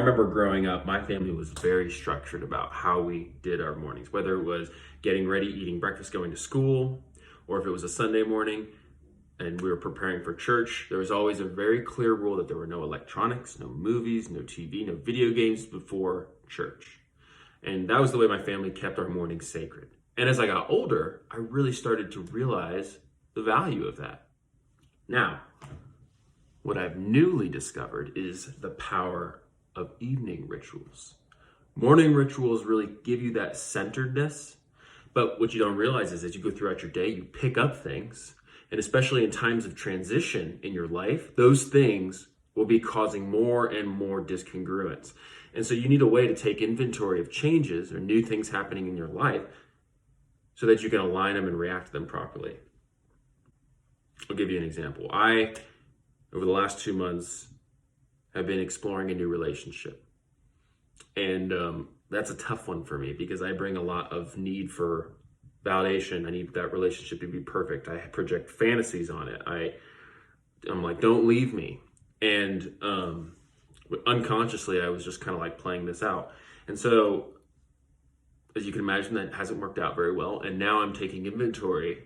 remember growing up, my family was very structured about how we did our mornings, whether it was getting ready, eating breakfast, going to school, or if it was a Sunday morning and we were preparing for church. There was always a very clear rule that there were no electronics, no movies, no TV, no video games before church. And that was the way my family kept our mornings sacred. And as I got older, I really started to realize the value of that. Now, what I've newly discovered is the power of evening rituals. Morning rituals really give you that centeredness, but what you don't realize is as you go throughout your day, you pick up things, and especially in times of transition in your life, those things will be causing more and more discongruence. And so you need a way to take inventory of changes or new things happening in your life so that you can align them and react to them properly. I'll give you an example. I, over the last 2 months, have been exploring a new relationship. And that's a tough one for me because I bring a lot of need for validation. I need that relationship to be perfect. I project fantasies on it. I'm like, don't leave me. And unconsciously, I was just kind of like playing this out. And so, as you can imagine, that hasn't worked out very well. And now I'm taking inventory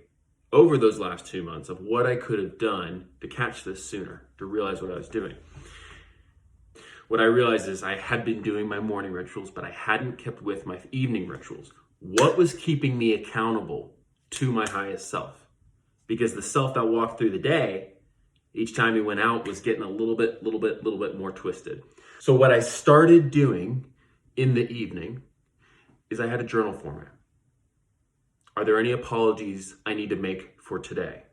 over those last 2 months of what I could have done to catch this sooner, to realize what I was doing. What I realized is I had been doing my morning rituals, but I hadn't kept with my evening rituals. What was keeping me accountable to my highest self? Because the self that walked through the day, each time he went out, was getting a little bit more twisted. So what I started doing in the evening is I had a journal format. Are there any apologies I need to make for today?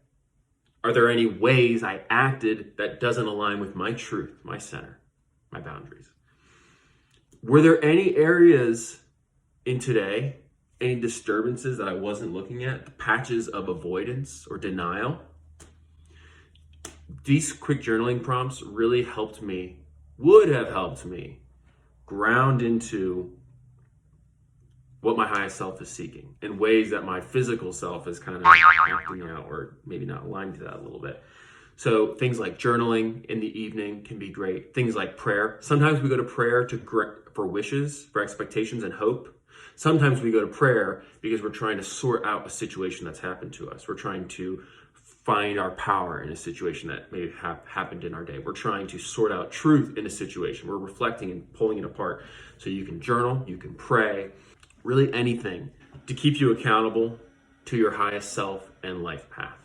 Are there any ways I acted that doesn't align with my truth, my center, my boundaries? Were there any areas in today, any disturbances that I wasn't looking at, patches of avoidance or denial? These quick journaling prompts really would have helped me ground into what my highest self is seeking in ways that my physical self is kind of acting out or maybe not aligned to that a little bit. So things like journaling in the evening can be great. Things like prayer. Sometimes we go to prayer for wishes, for expectations and hope. Sometimes we go to prayer because we're trying to sort out a situation that's happened to us. We're trying to find our power in a situation that may have happened in our day. We're trying to sort out truth in a situation. We're reflecting and pulling it apart. So you can journal, you can pray, really anything to keep you accountable to your highest self and life path.